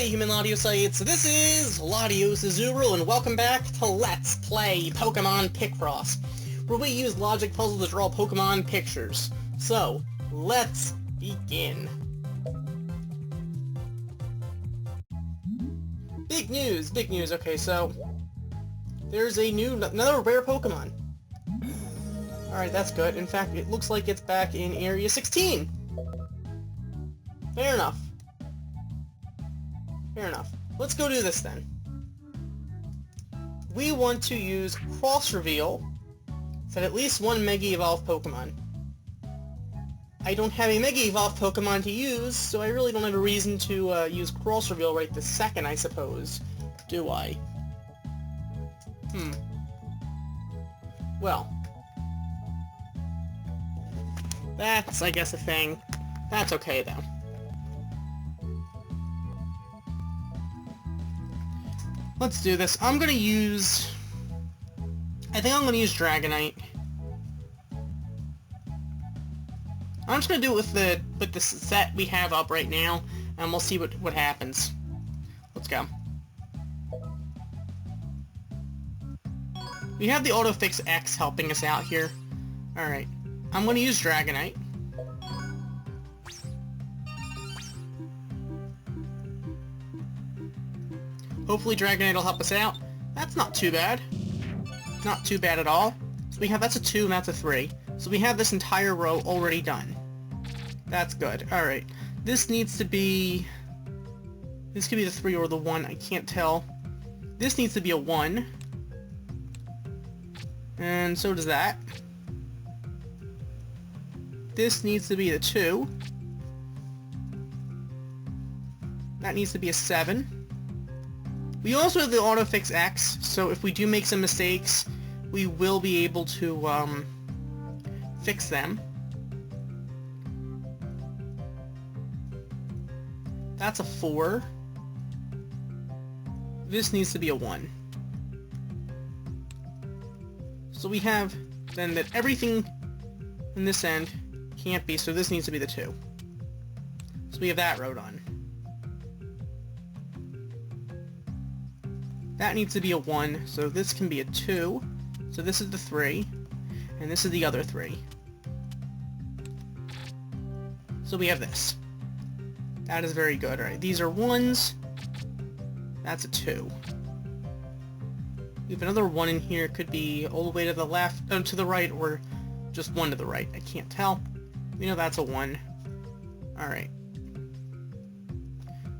Hey human Latiosites, this is Latiosazuru and welcome back to Let's Play Pokemon Picross, where we use logic puzzle to draw Pokemon pictures. So, let's begin. Big news, okay, so there's another rare Pokemon. Alright, that's good. In fact, it looks like it's back in Area 16. Fair enough. Let's go do this then. We want to use Cross Reveal to at least one Mega Evolved Pokemon. I don't have a Mega Evolved Pokemon to use, so I really don't have a reason to use Cross Reveal right this second, I suppose. Do I? Well. That's, I guess, a thing. That's okay, though. Let's do this. I think I'm gonna use Dragonite. I'm just gonna do it with the set we have up right now, and we'll see what happens. Let's go. We have the Autofix X helping us out here. Alright. I'm gonna use Dragonite. Hopefully Dragonite will help us out. That's not too bad. Not too bad at all. So that's a 2 and that's a 3. So we have this entire row already done. That's good. Alright. This needs to be... This could be the 3 or the 1, I can't tell. This needs to be a 1. And so does that. This needs to be the 2. That needs to be a 7. We also have the Autofix X, so if we do make some mistakes, we will be able to fix them. That's a 4. This needs to be a 1. So we have then that everything in this end can't be, so this needs to be the 2. So we have that row done. That needs to be a 1, so this can be a 2. So this is the 3, and this is the other 3. So we have this. That is very good. Alright, these are 1s. That's a 2. We have another 1 in here. Could be all the way to the left, to the right, or just 1 to the right. I can't tell. We know that's a 1. Alright.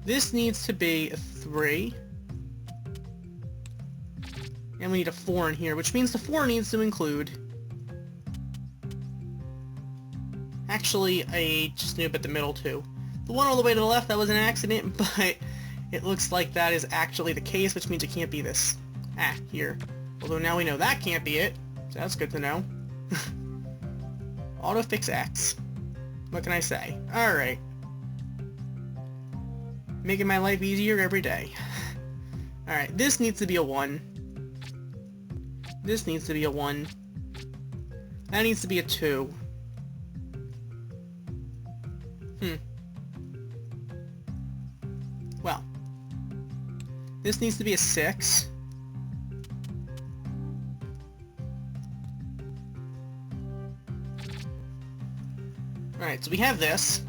This needs to be a 3. And we need a 4 in here, which means the 4 needs to include... Actually, I just knew about the middle too. The 1 all the way to the left, that was an accident, but it looks like that is actually the case, which means it can't be this. Here. Although now we know that can't be it, so that's good to know. Autofix X. What can I say? Alright. Making my life easier every day. Alright, this needs to be a 1. This needs to be a 1. That needs to be a 2. Well. This needs to be a 6. Alright, so we have this.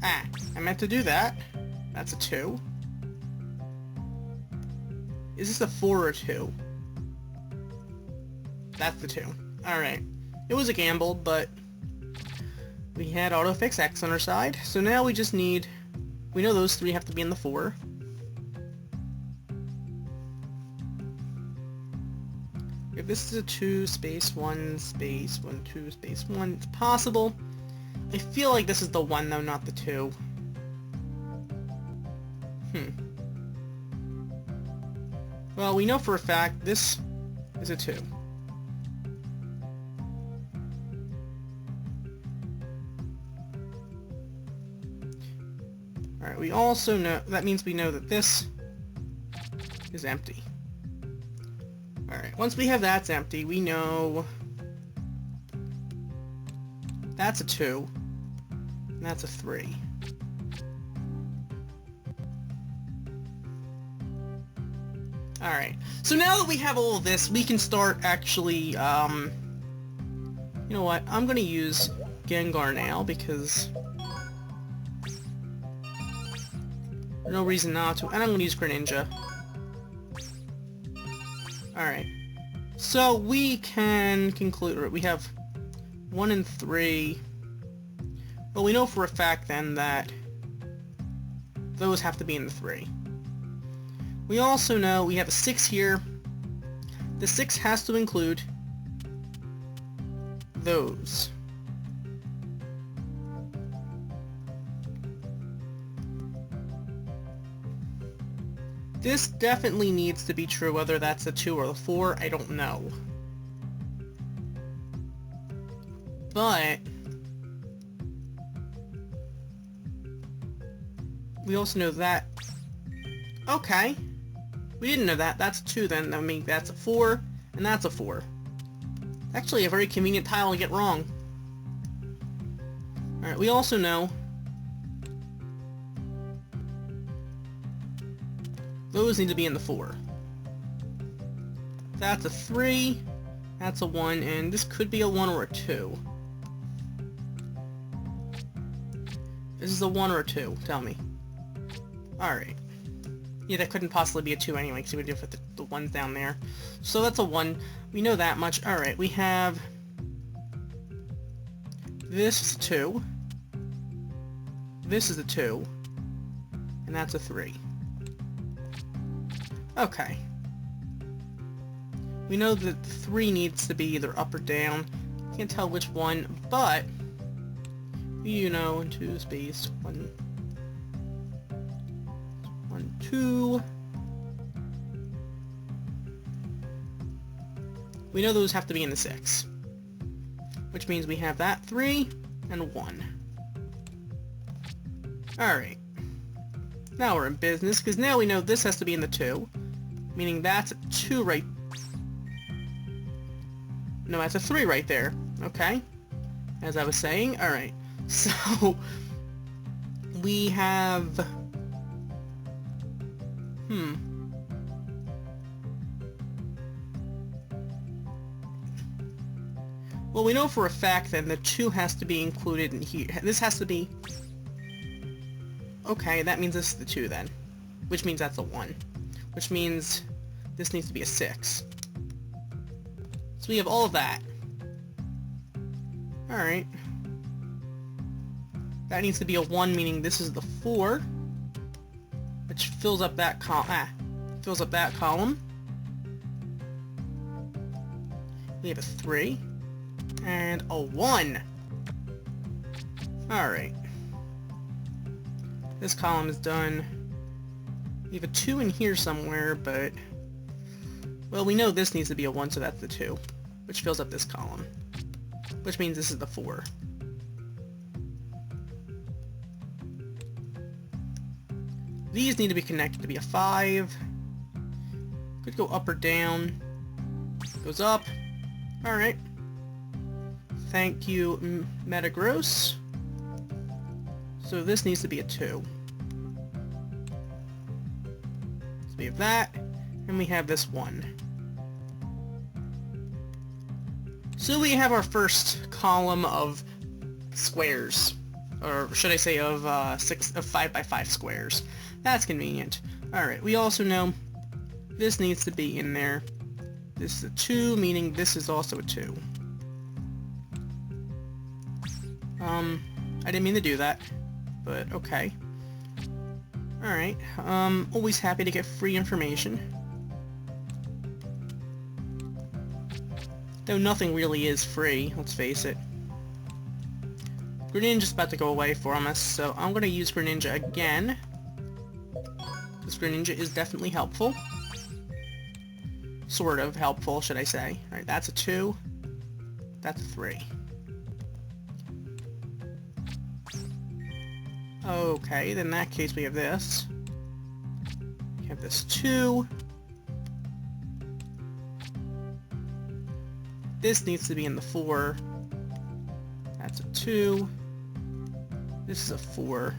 I meant to do that. That's a 2. Is this a 4 or 2? That's the 2. Alright. It was a gamble, but we had Autofix X on our side, so now we just need... We know those 3 have to be in the 4. If this is a 2, space 1, space 1, 2, space 1, it's possible. I feel like this is the 1, though, not the 2. Well, we know for a fact this is a 2. Alright, we also know... That means we know that this is empty. Alright, once we have that's empty, we know... That's a 2. And that's a 3. Alright, so now that we have all of this, we can start actually, you know what, I'm gonna use Gengar now, because there's no reason not to, and I'm gonna use Greninja. Alright, so we can conclude, we have 1 and 3. Well, we know for a fact then that those have to be in the 3. We also know we have a 6 here. The 6 has to include those. This definitely needs to be true, whether that's the 2 or the 4, I don't know. But we also know that... Okay. We didn't know that. That's a 2 then. I mean, that's a 4, and that's a 4. Actually, a very convenient tile to get wrong. Alright, we also know those need to be in the 4. That's a 3, that's a 1, and this could be a 1 or a 2. This is a 1 or a 2, tell me. Alright. Yeah, that couldn't possibly be a 2 anyway, because we would do with the 1s down there. So that's a 1. We know that much. Alright, we have... This is a 2. This is a 2. And that's a 3. Okay. We know that 3 needs to be either up or down. Can't tell which one, but... You know, into space, 1... 1, 2. We know those have to be in the 6. Which means we have that 3 and 1. Alright. Now we're in business, because now we know this has to be in the 2. Meaning that's a 2 right... No, that's a 3 right there. Okay. As I was saying. Alright. So... We have... Well, we know for a fact then the 2 has to be included in here. This has to be... Okay, that means this is the 2 then. Which means that's a 1. Which means this needs to be a 6. So we have all of that. Alright. That needs to be a 1, meaning this is the 4. Which fills up that fills up that column. We have a 3. And a 1. Alright. This column is done. We have a 2 in here somewhere, but... Well, we know this needs to be a 1, so that's the 2. Which fills up this column. Which means this is the 4. These need to be connected to be a 5. Could go up or down. Goes up. Alright. Thank you, Metagross. So this needs to be a 2. So we have that, and we have this 1. So we have our first column of squares. Or should I say of 5 by 5 squares. That's convenient. Alright, we also know this needs to be in there. This is a 2, meaning this is also a 2. I didn't mean to do that, but okay. Alright, always happy to get free information. Though nothing really is free, let's face it. Greninja's about to go away from us, so I'm gonna use Greninja again. This Greninja is definitely helpful. Sort of helpful, should I say. Alright, that's a 2. That's a 3. Okay, then in that case we have this. We have this 2. This needs to be in the 4. That's a 2. This is a 4.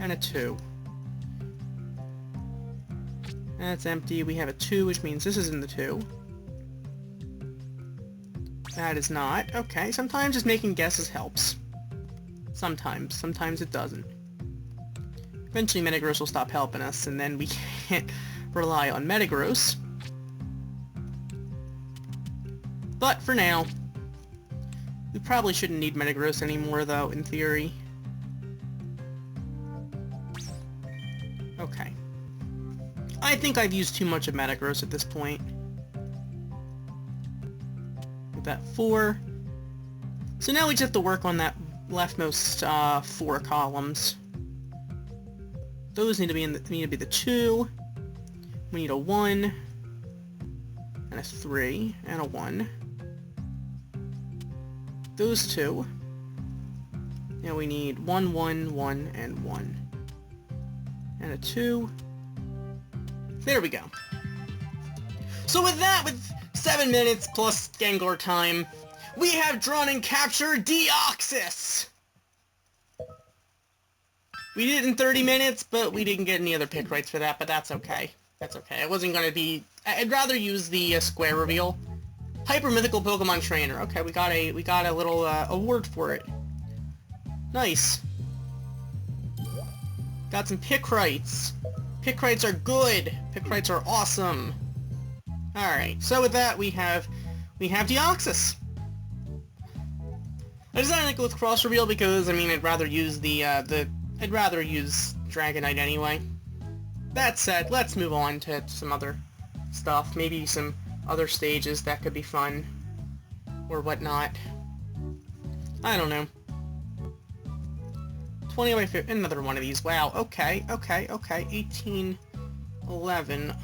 And a 2. That's empty. We have a 2, which means this is in the 2. That is not. Okay, sometimes just making guesses helps. Sometimes. Sometimes it doesn't. Eventually Metagross will stop helping us, and then we can't rely on Metagross. But for now, we probably shouldn't need Metagross anymore, though, in theory. Okay. I think I've used too much of Metagross at this point. With that 4. So now we just have to work on that leftmost 4 columns. Those need to be the 2. We need a 1 and a 3 and a 1. Those 2. Now we need 1, 1, 1, and 1. And a 2. There we go. So with that, with 7 minutes plus Gengar time, we have drawn and captured Deoxys! We did it in 30 minutes, but we didn't get any other pick rights for that, but that's okay. That's okay. It wasn't gonna be... I'd rather use the square reveal. Hyper Mythical Pokemon Trainer. Okay, we got a little award for it. Nice. Got some pick rights. Pick rights are good. Pick rights are awesome. Alright, so with that we have Deoxys. I decided to go with Cross Reveal because, I mean, I'd rather use I'd rather use Dragonite anyway. That said, let's move on to some other stuff. Maybe some other stages that could be fun. Or whatnot. I don't know. 20 by 50, another one of these. Wow, okay. 18, 11.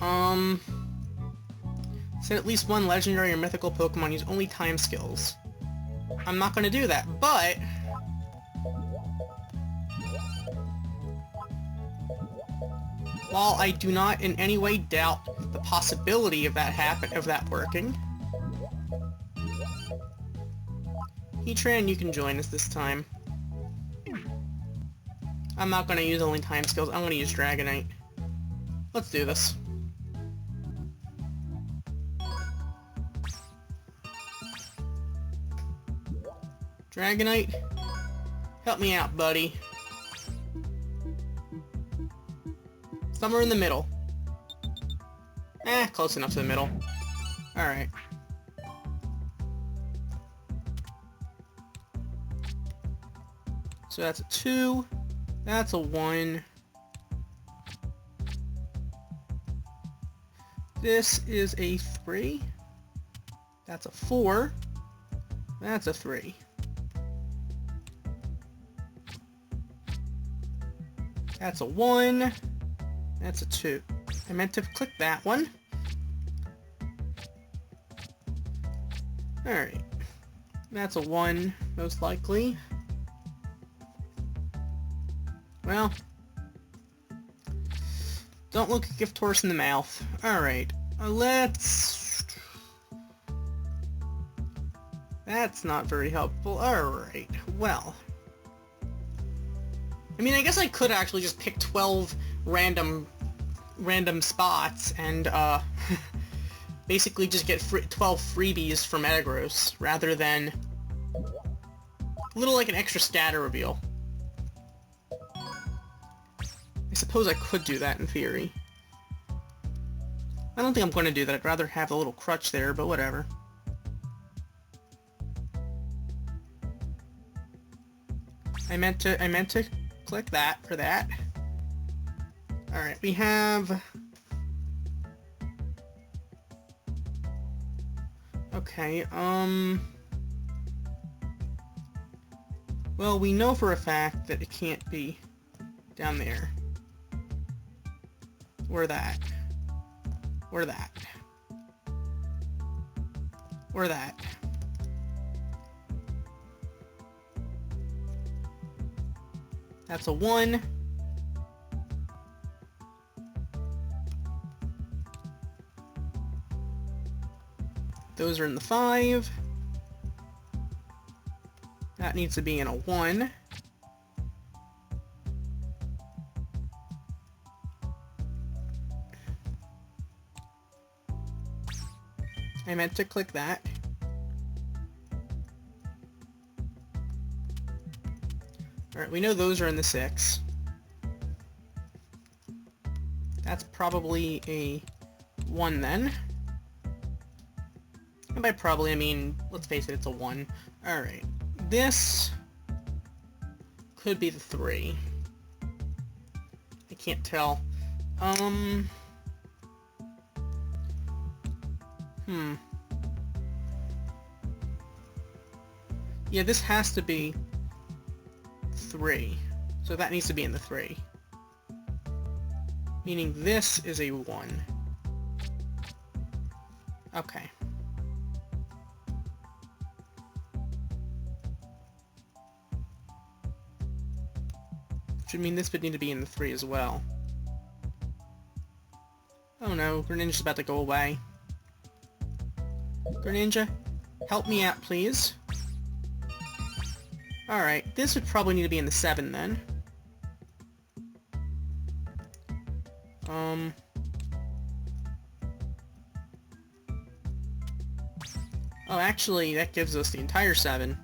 Said at least one legendary or mythical Pokemon use only time skills. I'm not gonna do that, but... while I do not in any way doubt the possibility of that working... Heatran, you can join us this time. I'm not gonna use only time skills, I'm gonna use Dragonite. Let's do this. Dragonite, help me out, buddy. Somewhere in the middle. Close enough to the middle. Alright. So that's a 2. That's a 1. This is a 3. That's a 4. That's a 3. That's a 1. That's a 2. I meant to click that one. Alright. That's a 1, most likely. Well, don't look a gift horse in the mouth. Alright, let's... That's not very helpful. Alright, well... I mean, I guess I could actually just pick 12 random spots and, basically just get 12 freebies from Metagross, rather than... a little like an extra scatter reveal. I suppose I could do that in theory. I don't think I'm going to do that. I'd rather have a little crutch there, but whatever. I meant to click that for that. Alright, we have... Okay, well, we know for a fact that it can't be down there. Or that. Or that. Or that. That's a 1. Those are in the 5. That needs to be in a 1. I meant to click that. Alright, we know those are in the 6. That's probably a 1 then. And by probably, I mean, let's face it, it's a 1. Alright. This could be the 3. I can't tell. Yeah, this has to be 3. So that needs to be in the 3. Meaning this is a 1. Okay. Which would mean this would need to be in the 3 as well. Oh no, Greninja's about to go away. Greninja, help me out, please. Alright, this would probably need to be in the 7 then. Oh, actually, that gives us the entire 7.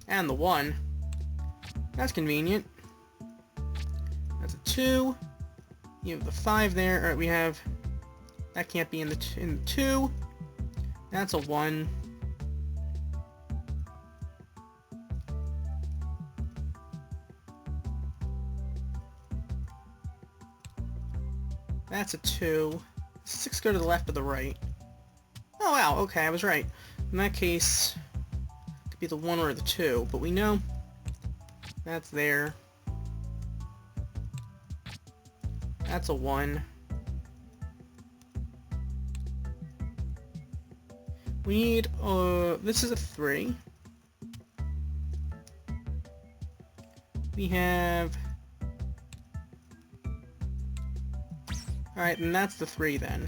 And the 1. That's convenient. That's a 2. You have the 5 there. Alright, we have... That can't be in the 2. That's a 1. That's a 2. 6 go to the left or the right. Oh wow, okay, I was right. In that case, it could be the 1 or the 2, but we know that's there. That's a 1. We need, this is a 3. We have... Alright, and that's the 3 then.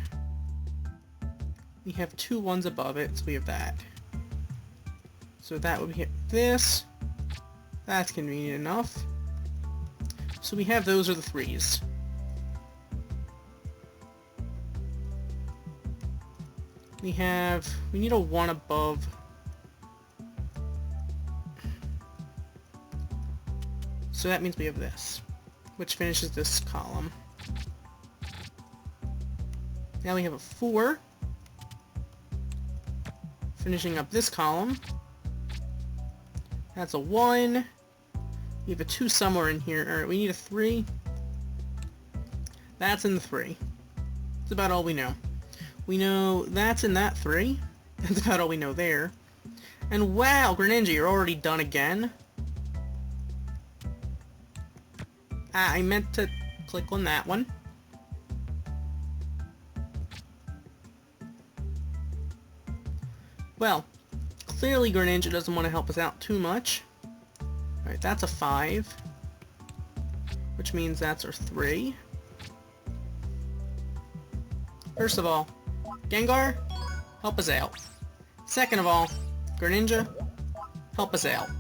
We have 2 1s above it, so we have that. So that would be this. That's convenient enough. So we have those are the 3s. We need a 1 above. So that means we have this, which finishes this column. Now we have a 4, finishing up this column. That's a 1. We have a 2 somewhere in here. Alright, we need a 3. That's in the 3. That's about all we know. We know that's in that 3. That's about all we know there. And wow, Greninja, you're already done again? Ah, I meant to click on that one. Well, clearly Greninja doesn't want to help us out too much. Alright, that's a 5. Which means that's our 3. First of all, Gengar, help us out. Second of all, Greninja, help us out.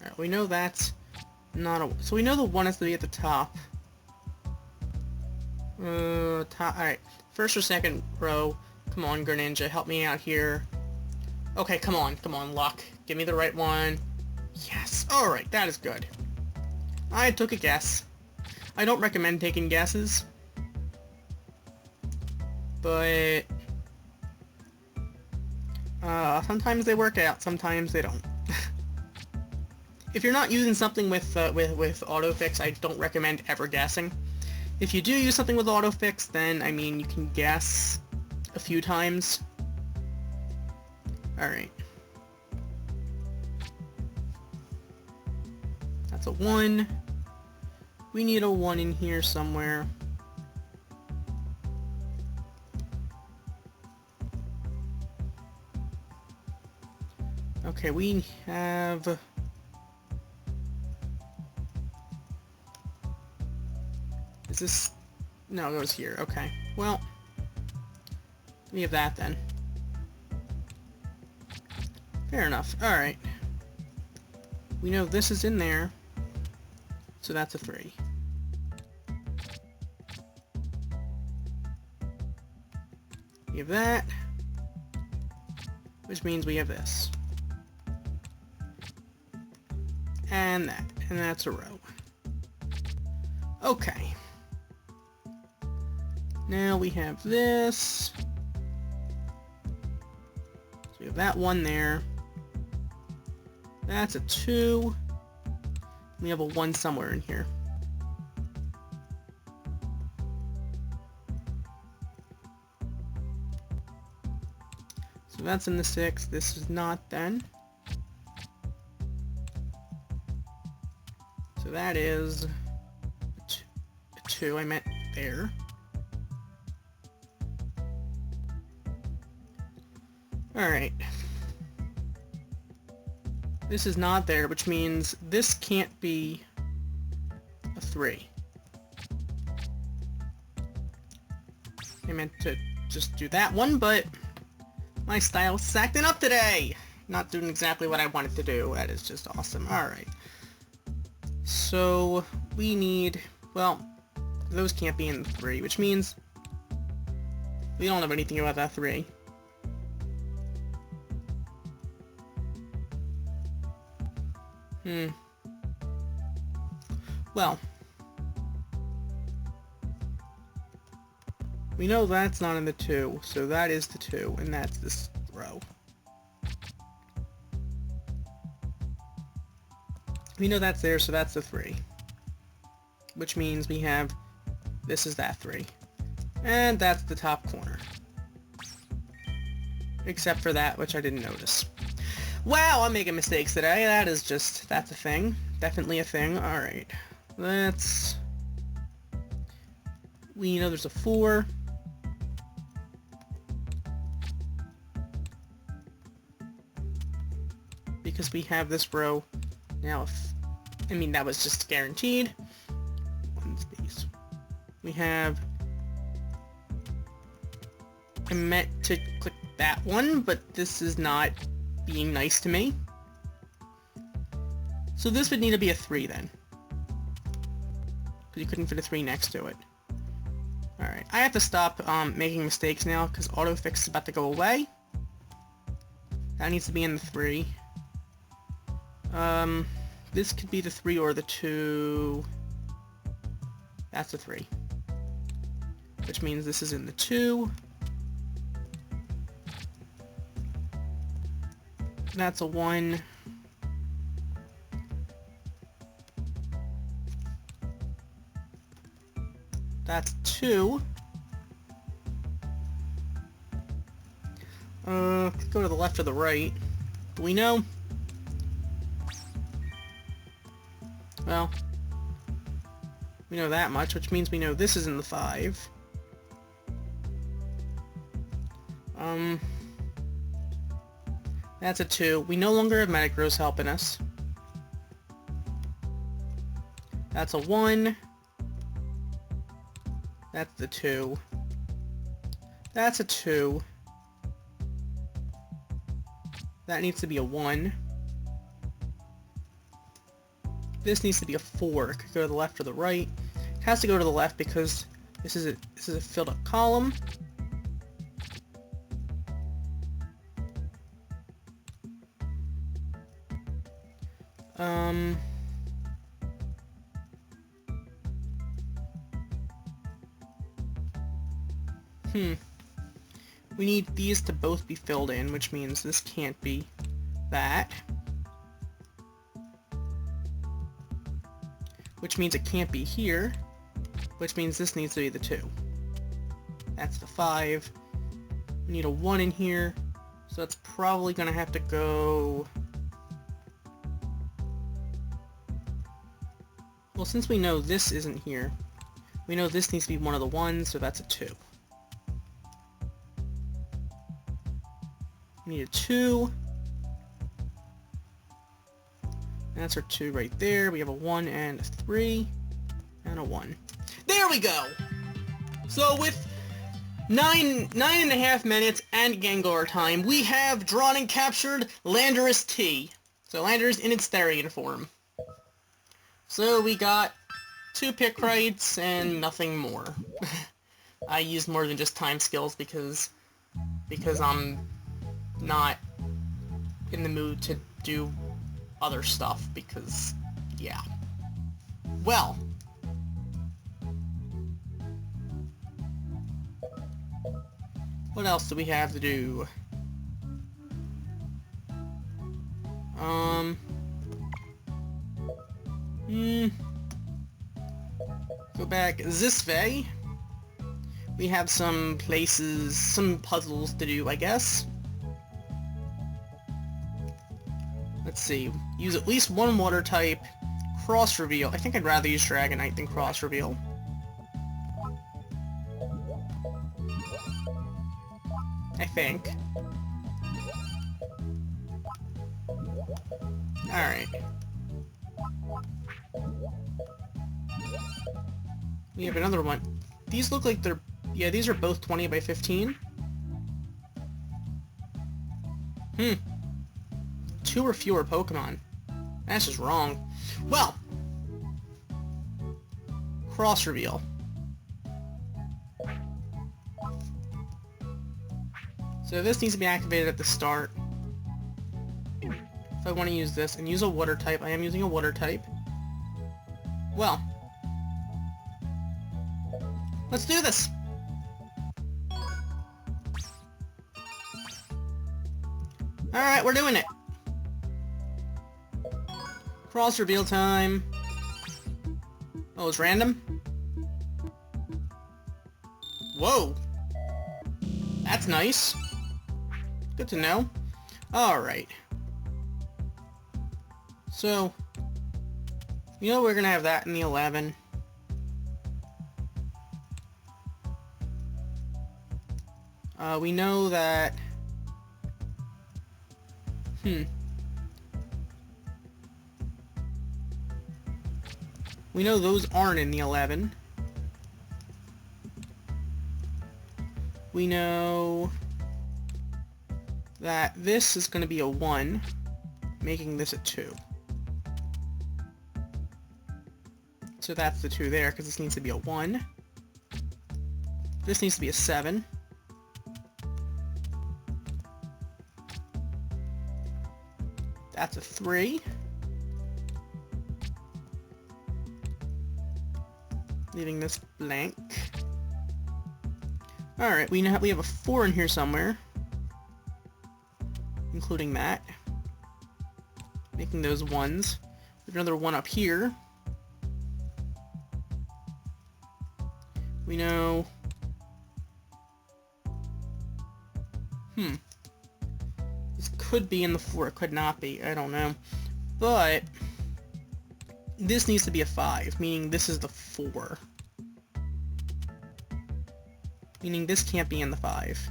Alright, we know that's not a... So we know the 1 has to be at the top. Alright. First or second row. Come on, Greninja, help me out here. Okay, come on, luck. Give me the right one. Yes! Alright, that is good. I took a guess. I don't recommend taking guesses. But... sometimes they work out, sometimes they don't. If you're not using something with autofix, I don't recommend ever guessing. If you do use something with autofix, then, I mean, you can guess a few times. Alright. That's a 1. We need a 1 in here somewhere. Okay, we have... Is this... No, it goes here. Okay. Well, we have that then. Fair enough. Alright. We know this is in there, so that's a 3. We have that, which means we have this. And that, and that's a row. Okay. Now we have this. So we have that 1 there. That's a 2. We have a 1 somewhere in here. So that's in the 6. This is not then. So that is a 2. I meant there. Alright. This is not there, which means this can't be a 3. I meant to just do that one, but my style's acting up today! Not doing exactly what I wanted to do. That is just awesome. Alright. So, we need... well, those can't be in the 3, which means we don't have anything about that 3. Well, we know that's not in the 2, so that is the 2, and that's this row. We know that's there, so that's the 3. Which means we have, this is that 3. And that's the top corner. Except for that, which I didn't notice. Wow, I'm making mistakes today. That is just, that's a thing. Definitely a thing. Alright. Let's... we know there's a 4. Because we have this row. Now, I mean, that was just guaranteed. 1 space. We have... I meant to click that one, but this is not being nice to me. So this would need to be a 3 then. Because you couldn't fit a 3 next to it. Alright, I have to stop making mistakes now, because autofix is about to go away. That needs to be in the 3. This could be the 3 or the 2. That's a 3. Which means this is in the 2. That's a 1. That's 2. Could go to the left or the right. Do we know? Well, we know that much, which means we know this is in the 5. That's a 2. We no longer have Metagross helping us. That's a 1. That's the 2. That's a 2. That needs to be a 1. This needs to be a 4. It could go to the left or the right. It has to go to the left because this is a filled up column. We need these to both be filled in, which means this can't be that. Which means it can't be here, which means this needs to be the 2. That's the 5. We need a 1 in here, so that's probably gonna have to go... well, since we know this isn't here, we know this needs to be one of the 1s, so that's a 2. We need a 2. That's our 2 right there. We have a 1 and a 3. And a 1. There we go! So with 9.5 minutes and Gengar time, we have drawn and captured Landorus T. So Landorus in its Therian form. So we got 2 Picross and nothing more. I used more than just time skills because I'm not in the mood to do other stuff, because, yeah. Well. What else do we have to do? Go back this way. We have some places, some puzzles to do, I guess. Let's see. Use at least one water type. Cross reveal. I think I'd rather use Dragonite than cross reveal. I think. Alright. We have another one. These look like they're... Yeah, these are both 20 by 15. 2 or fewer Pokemon. That's just wrong. Well! Cross reveal. So this needs to be activated at the start. If I want to use this and use a water type, I am using a water type. Well. Let's do this! Alright, we're doing it! Cross reveal time. Oh, it's random? Whoa! That's nice. Good to know. Alright. So, you know we're gonna have that in the 11. We know that... We know those aren't in the 11. We know that this is going to be a 1, making this a 2. So that's the 2 there, because this needs to be a 1. This needs to be a 7. That's a 3. Leaving this blank. Alright, we have a 4 in here somewhere. Including that. Making those 1s. There's another 1 up here. We know... This could be in the 4, it could not be, I don't know. But... this needs to be a 5, meaning this is the 4. Meaning this can't be in the 5.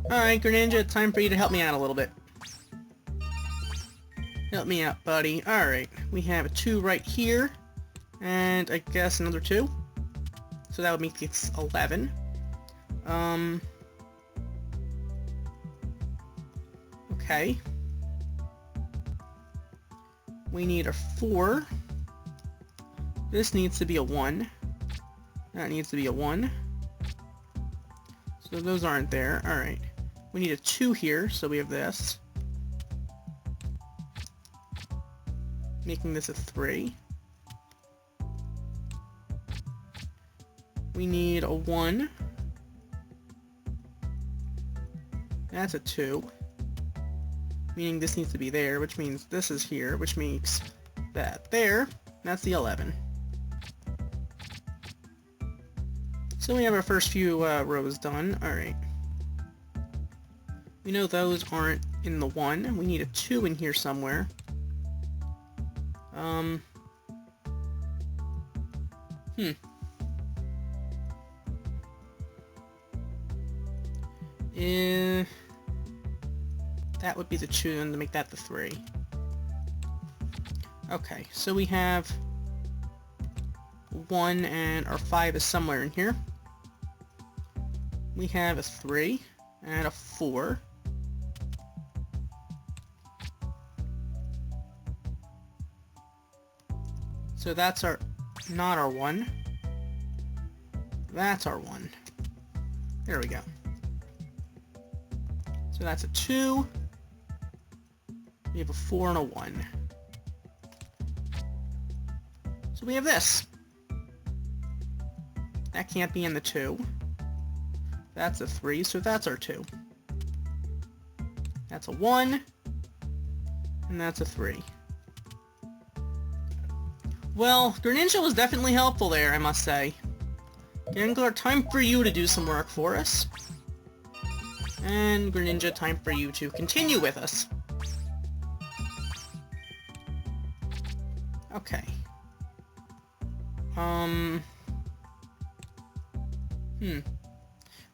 Alright, Greninja, it's time for you to help me out a little bit. Help me out, buddy. Alright, we have a 2 right here, and I guess another 2. So that would make this 11. Okay. We need a 4. This needs to be a 1. That needs to be a 1. So those aren't there. Alright. We need a 2 here, so we have this. Making this a 3. We need a 1. That's a 2. Meaning this needs to be there, which means this is here, which makes that there. That's the 11. So we have our first few rows done. Alright. We know those aren't in the 1. We need a 2 in here somewhere. That would be the 2, and to make that the 3. Okay, so we have 1, and our 5 is somewhere in here. We have a 3, and a 4. So that's our, not our 1. That's our 1. There we go. So that's a 2. We have a 4 and a 1. So we have this. That can't be in the 2. That's a 3, so that's our 2. That's a 1. And that's a 3. Well, Greninja was definitely helpful there, I must say. Gengar, time for you to do some work for us. And Greninja, time for you to continue with us. Okay.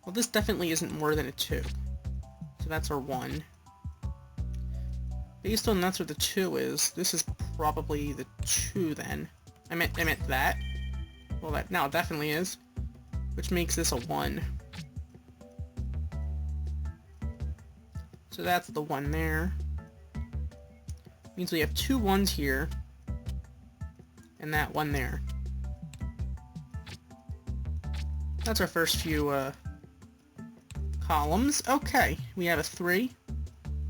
Well, this definitely isn't more than a 2. So that's our 1. Based on that's where the 2 is, this is probably the 2 then. I meant that. Well, that now it definitely is. Which makes this a 1. So that's the 1 there. Means we have 2 1s here. And that 1 there. That's our first few columns. Okay, we have a 3.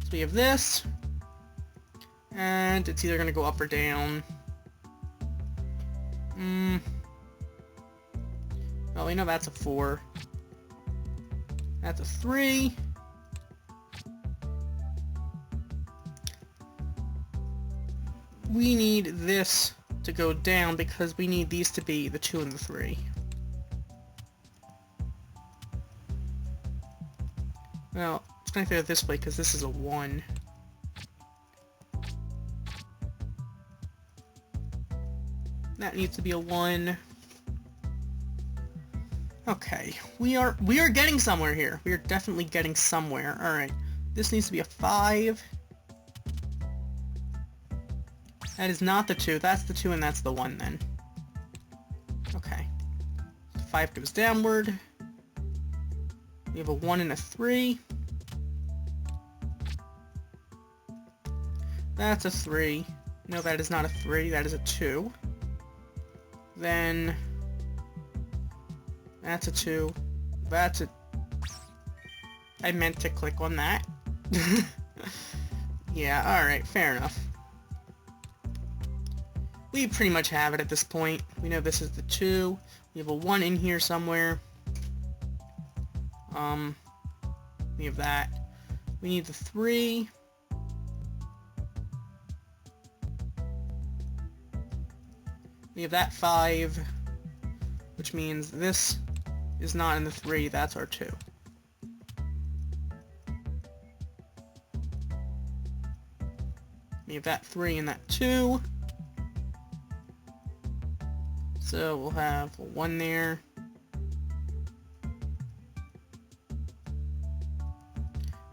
So we have this. And it's either going to go up or down. Well, we know that's a 4. That's a 3. We need this to go down because we need these to be the 2 and the 3. Well, it's going to go this way because this is a 1. That needs to be a 1. Okay, we are getting somewhere here. We are definitely getting somewhere. Alright, this needs to be a 5. That is not the 2. That's the 2 and that's the 1 then. Okay. 5 goes downward. We have a 1 and a 3. That's a 3. No, that is not a 3. That is a 2. Then that's a 2. That's a... I meant to click on that. Yeah, alright, fair enough. We pretty much have it at this point. We know this is the 2. We have a 1 in here somewhere. We have that. We need the 3. We have that 5, which means this is not in the 3, that's our 2. We have that 3 and that 2. So we'll have a 1 there.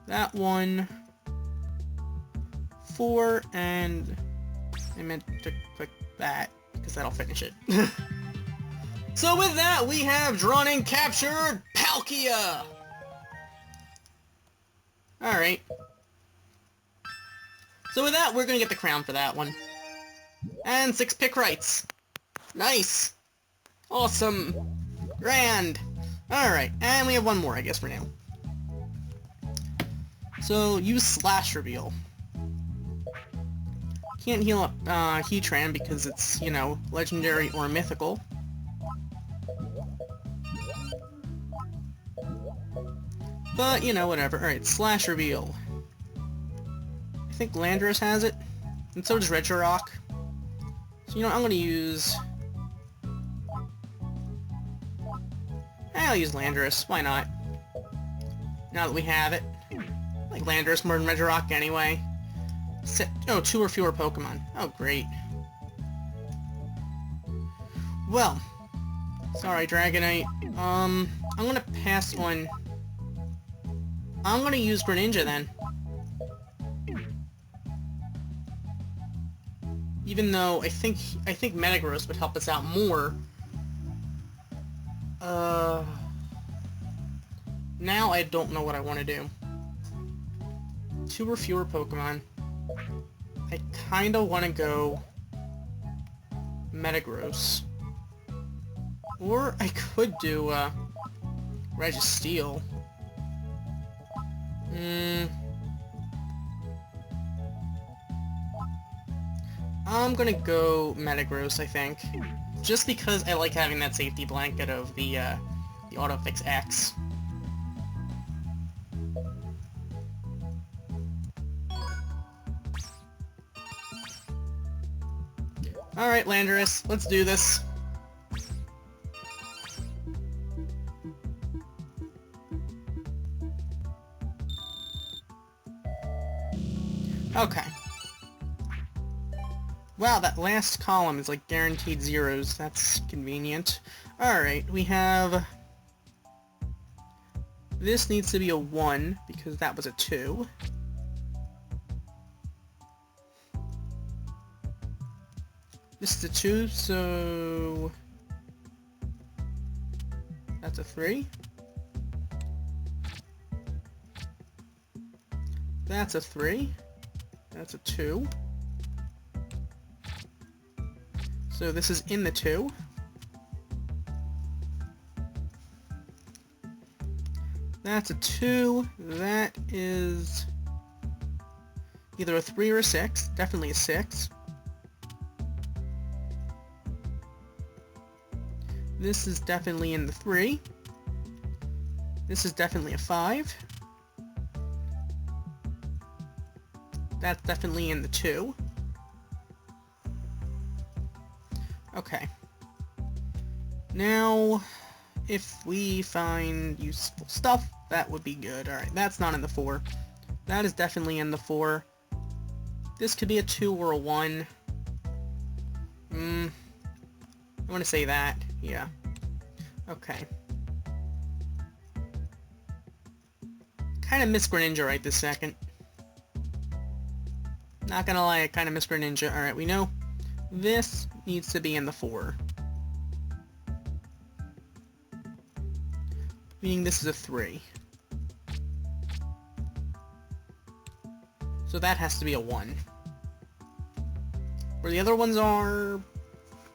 That 1. 4, and I meant to click that, because that'll finish it. So with that, we have drawn and captured Palkia! Alright. So with that, we're gonna get the crown for that one. And 6 Picross. Nice! Awesome! Grand! Alright, and we have one more, I guess, for now. So, use Slash Reveal. Can't heal up Heatran because it's, you know, legendary or mythical. But, you know, whatever. Alright, Slash Reveal. I think Landorus has it, and so does Regirock. So, you know, I'm gonna use... I'll use Landorus, why not? Now that we have it. I like Landorus more than Regirock anyway. Oh, 2 or fewer Pokemon. Oh, great. Well, sorry, Dragonite. I'm gonna pass on... I'm gonna use Greninja then. Even though I think Metagross would help us out more. Now I don't know what I want to do. 2 or fewer Pokemon. I kinda want to go Metagross. Or I could do, Registeel. I'm gonna go Metagross, I think. Just because I like having that safety blanket of the Autofix X. Alright, Landorus, let's do this. Okay. Wow, that last column is like guaranteed zeros. That's convenient. Alright, we have... This needs to be a 1, because that was a 2. This is a 2, so... That's a 3. That's a 3. That's a 2. So this is in the 2. That's a 2. That is either a 3 or a 6. Definitely a 6. This is definitely in the 3. This is definitely a 5. That's definitely in the 2. Okay. Now, if we find useful stuff, that would be good. Alright, that's not in the 4. That is definitely in the 4. This could be a 2 or a 1. I want to say that. Yeah. Okay. Kind of miss Greninja right this second. Not gonna lie, I kind of miss Greninja. Alright, we know this needs to be in the 4. Meaning this is a 3. So that has to be a 1. Where the other ones are...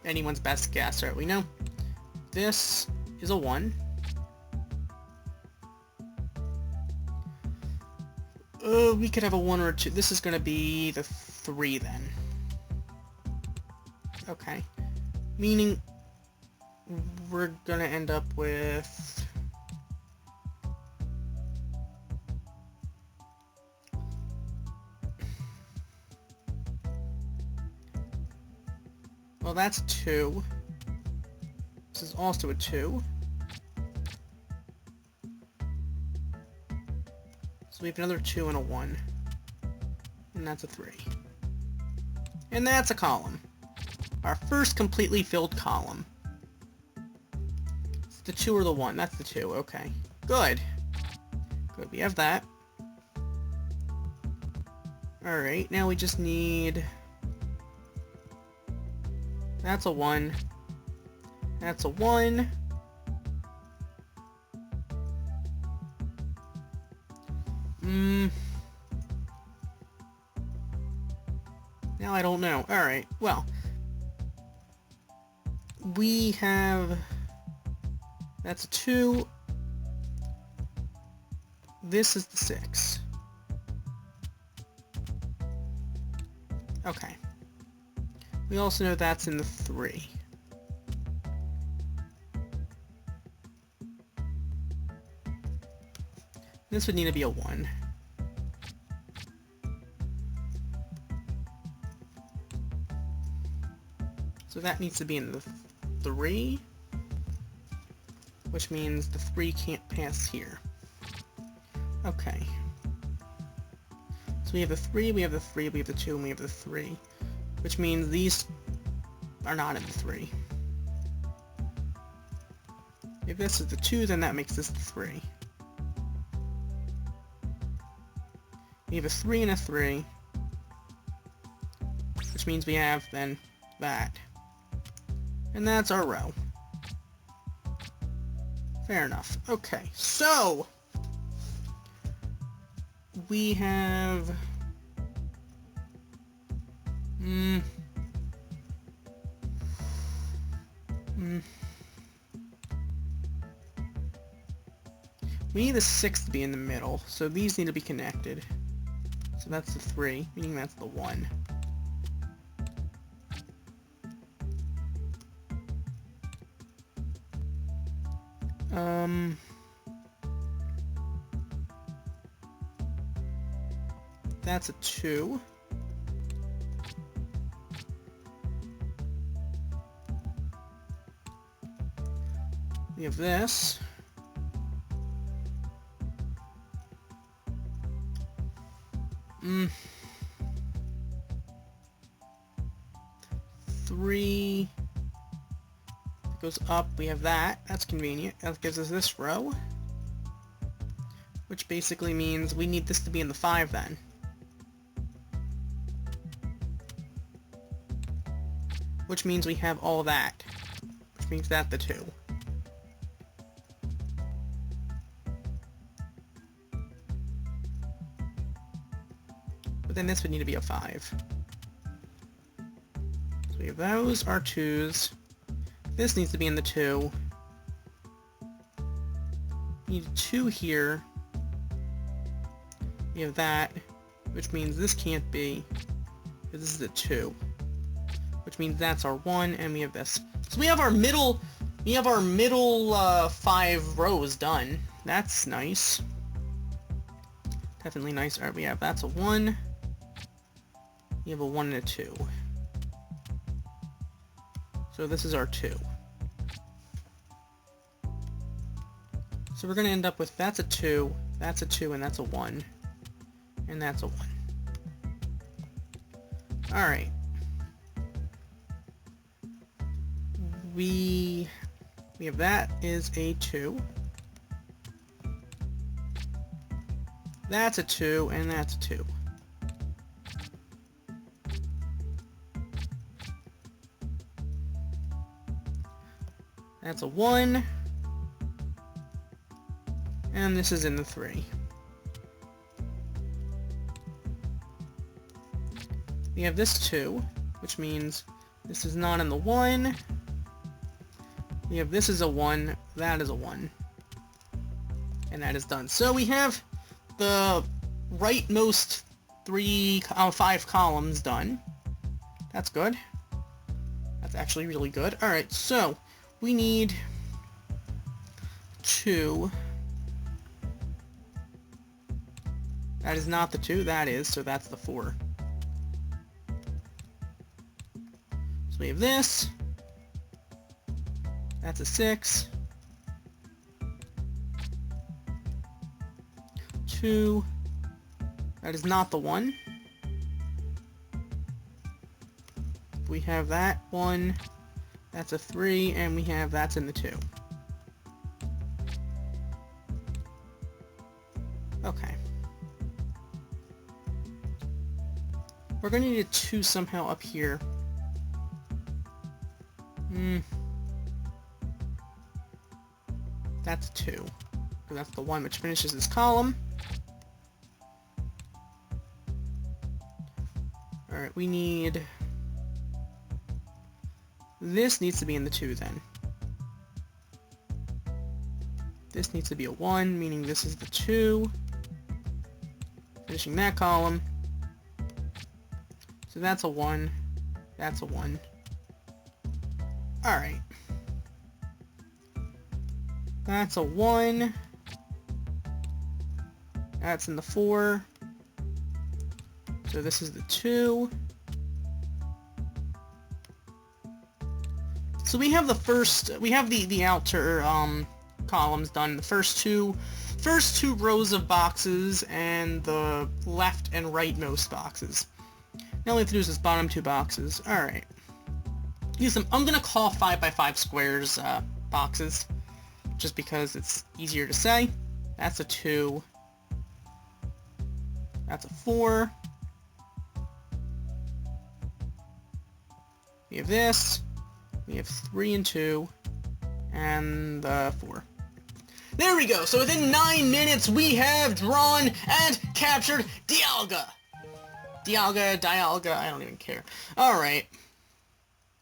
anyone's best guess. Alright, we know this is a 1. We could have a 1 or a 2. This is going to be the 3 then. Okay. Meaning we're going to end up with... Well, that's a 2. This is also a 2. So we have another 2 and a 1. And that's a 3. And that's a column. Our first completely filled column. It's the 2 or the 1. That's the 2. Okay. Good. Good. We have that. Alright, now we just need... That's a 1. That's a 1. Now I don't know. Alright, well. We have... That's a 2. This is the 6. Okay. We also know that's in the 3. This would need to be a 1. So that needs to be in the 3, which means the 3 can't pass here. Okay. So we have the 3, we have the 3, we have the 2, and we have the 3, which means these are not in the 3. If this is the 2, then that makes this the 3. We have a 3 and a 3, which means we have, then, that. And that's our row. Fair enough. Okay, so... we have... We need the 6 to be in the middle, so these need to be connected. So that's the 3, meaning that's the 1. That's a 2. We have this. Three goes up, we have that. That's convenient. That gives us this row. Which basically means we need this to be in the 5 then. Which means we have all that. Which means that the 2. But then this would need to be a 5. So we have those, our 2s. This needs to be in the 2. We need a 2 here. We have that, which means this can't be, because this is a 2. Which means that's our 1, and we have this. So we have our middle 5 rows done. That's nice. Definitely nice. Alright, we have, that's a 1. We have a 1 and a 2. So this is our 2. So we're going to end up with, that's a 2, that's a 2, and that's a 1. And that's a 1. Alright. We have that is a 2. That's a 2, and that's a 2. That's a 1. And this is in the 3. We have this 2, which means this is not in the 1. We have this is a 1, that is a 1. And that is done. So we have the rightmost 5 columns done. That's good. That's actually really good. Alright, so we need 2. That is not the 2, that is, so that's the 4. So we have this. That's a 6. 2. That is not the 1. We have that 1. That's a 3, and we have that's in the 2. Okay. We're going to need a 2 somehow up here. That's 2. Because that's the 1 which finishes this column. Alright, we need... This needs to be in the 2 then. This needs to be a 1, meaning this is the 2. Finishing that column. So that's a 1. That's a 1. Alright. That's a 1. That's in the 4. So this is the 2. So we have the first, we have the outer columns done. The first two rows of boxes and the left and rightmost boxes. Now all we have to do is this bottom 2 boxes. Alright. Use them. I'm gonna call 5x5 squares boxes, just because it's easier to say. That's a 2. That's a 4. We have this. We have 3 and 2. And 4. There we go. So within 9 minutes, we have drawn and captured Dialga! Dialga, I don't even care. Alright.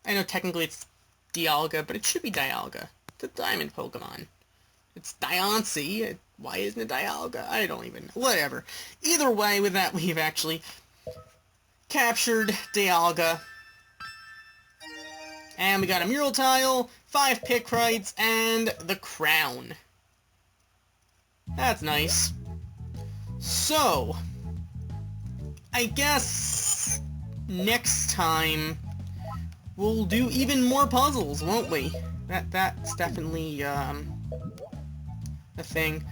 I know technically it's Dialga, but it should be Dialga. It's a diamond Pokemon. It's Diancie. Why isn't it Dialga? I don't even know. Whatever. Either way, with that, we've actually captured Dialga. And we got a Mural Tile, 5 Picross, and the crown. That's nice. So, I guess next time we'll do even more puzzles, won't we? That's definitely a thing.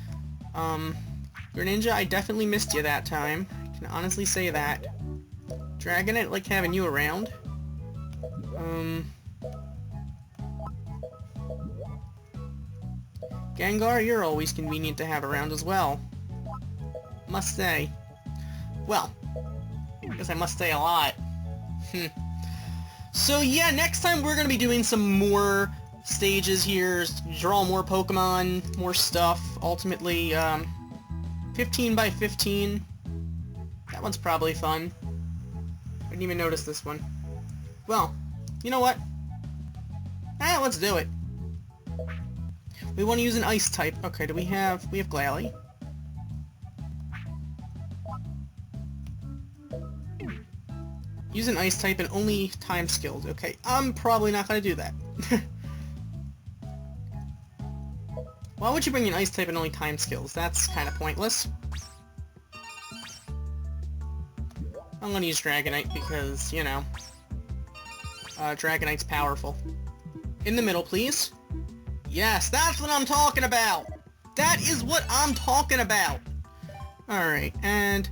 Greninja, I definitely missed you that time. I can honestly say that. Dragonite, like having you around. Gengar, you're always convenient to have around as well. Must say. Well, I guess I must say a lot. So yeah, next time we're gonna be doing some more stages here, draw more Pokemon, more stuff. Ultimately, 15 by 15. That one's probably fun. I didn't even notice this one. Well, you know what? Let's do it. We want to use an ice type. Okay, we have Glalie. Use an ice type and only time skills. Okay, I'm probably not going to do that. Why would you bring an ice type and only time skills? That's kind of pointless. I'm going to use Dragonite because, you know, Dragonite's powerful. In the middle, please. Yes, that's what I'm talking about! That is what I'm talking about! Alright, and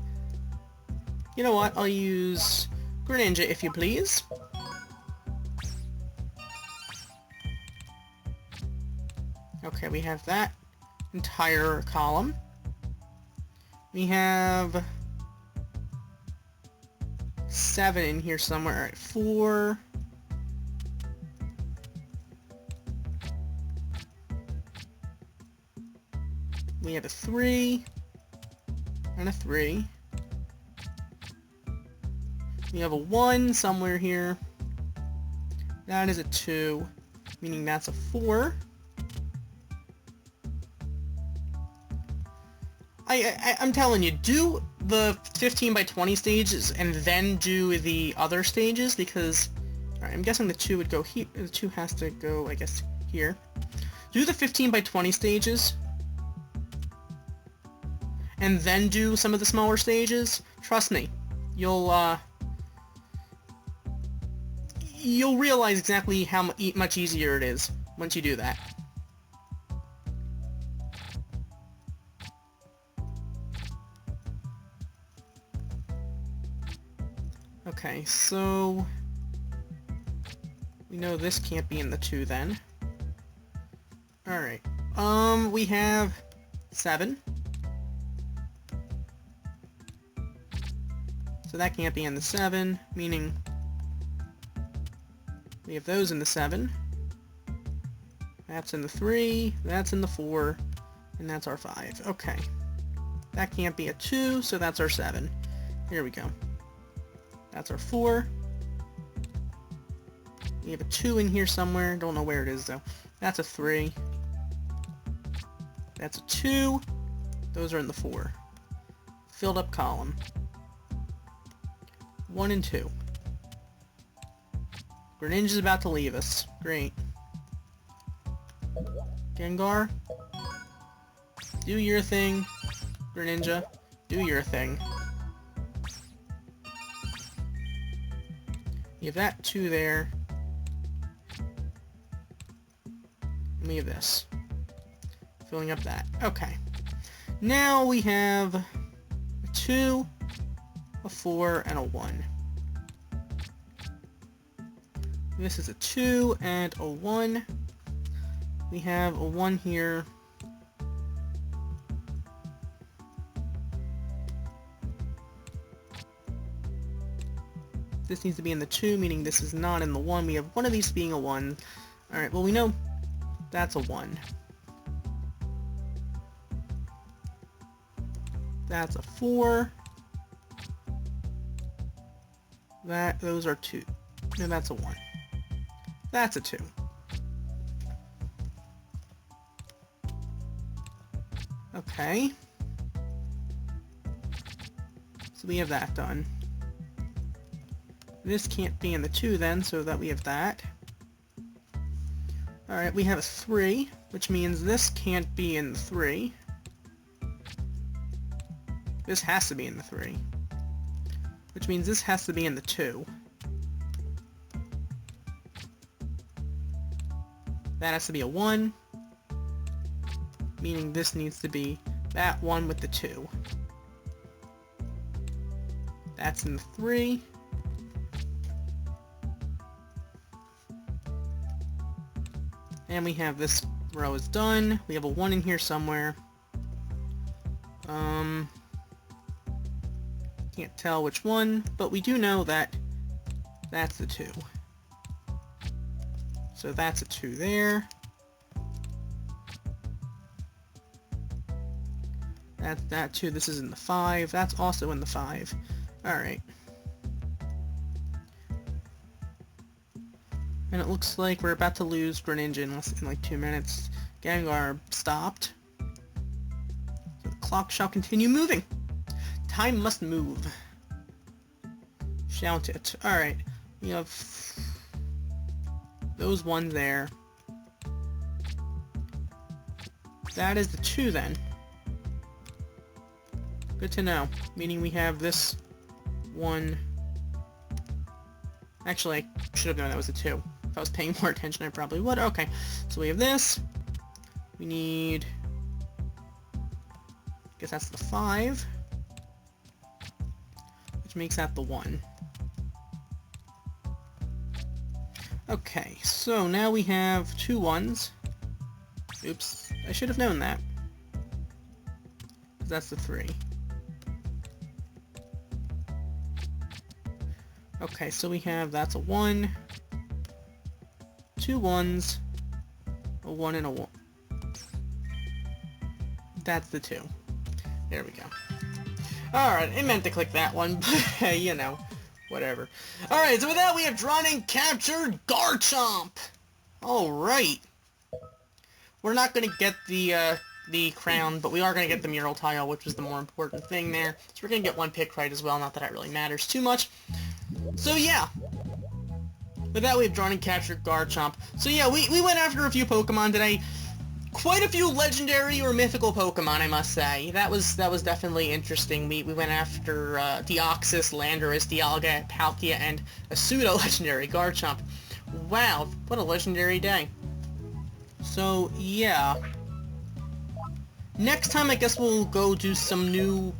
you know what? I'll use Greninja, if you please. Okay, we have that entire column. We have 7 in here somewhere. Alright, 4. We have a 3, and a 3. We have a 1 somewhere here. That is a 2, meaning that's a 4. I'm telling you, do the 15 by 20 stages and then do the other stages, because alright, I'm guessing the 2 would go here. The 2 has to go, I guess, here. Do the 15 by 20 stages and then do some of the smaller stages. Trust me, you'll realize exactly how much easier it is once you do that. Okay, so we know this can't be in the 2 then. Alright, we have 7. So that can't be in the 7, meaning we have those in the 7. That's in the 3, that's in the 4, and that's our 5. Okay. That can't be a 2, so that's our 7. Here we go. That's our 4. We have a 2 in here somewhere. Don't know where it is, though. That's a 3. That's a 2. Those are in the 4. Filled up column. 1 and 2. Greninja's about to leave us. Great. Gengar, do your thing. Greninja, do your thing. You have that 2 there. And we have this. Filling up that. Okay. Now we have a 2, a 4, and a 1. This is a 2 and a 1. We have a 1 here. This needs to be in the 2, meaning this is not in the 1. We have one of these being a 1. Alright, well we know that's a 1. That's a 4. Those are 2. And that's a 1. That's a 2. Okay. So we have that done. This can't be in the 2 then, so that we have that. Alright, we have a 3, which means this can't be in the 3. This has to be in the 3. Which means this has to be in the 2. That has to be a 1. Meaning this needs to be that 1 with the 2. That's in the 3. And we have this row is done. We have a 1 in here somewhere. Can't tell which one, but we do know that that's the 2. So that's a 2 there. That's that 2. This is in the 5. That's also in the 5. Alright. And it looks like we're about to lose Greninja in like 2 minutes. Gengar stopped. So the clock shall continue moving. Time must move. Shout it. Alright. We have those 1 there. That is the 2 then. Good to know. Meaning we have this 1. Actually, I should have known that was a 2. If I was paying more attention, I probably would. Okay, so we have this. We need... I guess that's the 5. Which makes that the 1. Okay, so now we have 2 1s. Oops, I should have known that. That's the 3. Okay, so we have, that's a 1, 2 1s, a 1 and a 1. That's the 2. There we go. Alright, I meant to click that one, but hey, you know, whatever. Alright, so with that we have drawn and captured Garchomp! Alright. We're not gonna get the crown, but we are gonna get the mural tile, which is the more important thing there. So we're gonna get 1 pick right as well, not that it really matters too much. So yeah, with that we've drawn and captured Garchomp. So yeah, we went after a few Pokemon today. Quite a few legendary or mythical Pokemon, I must say. That was definitely interesting. We went after Deoxys, Landorus, Dialga, Palkia, and a pseudo-legendary Garchomp. Wow, what a legendary day. So yeah. Next time I guess we'll go do some new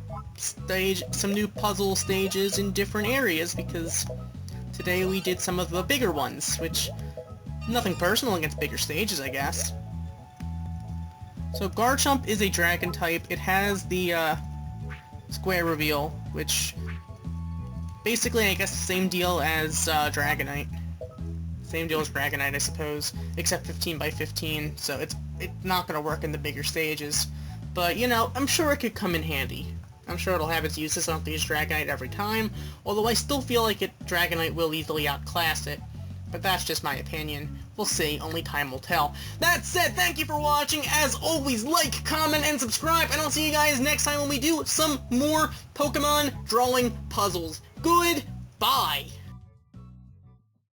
puzzle stages in different areas, because today we did some of the bigger ones, which, nothing personal against bigger stages, I guess. So Garchomp is a dragon type. It has the square reveal, which basically I guess the same deal as Dragonite. Same deal as Dragonite, I suppose, except 15 by 15, so it's not going to work in the bigger stages. But, you know, I'm sure it could come in handy. I'm sure it'll have its uses. I don't have to use Dragonite every time, although I still feel like Dragonite will easily outclass it. But that's just my opinion. We'll see, only time will tell. That said, thank you for watching. As always, like, comment, and subscribe, and I'll see you guys next time when we do some more Pokemon drawing puzzles. Goodbye!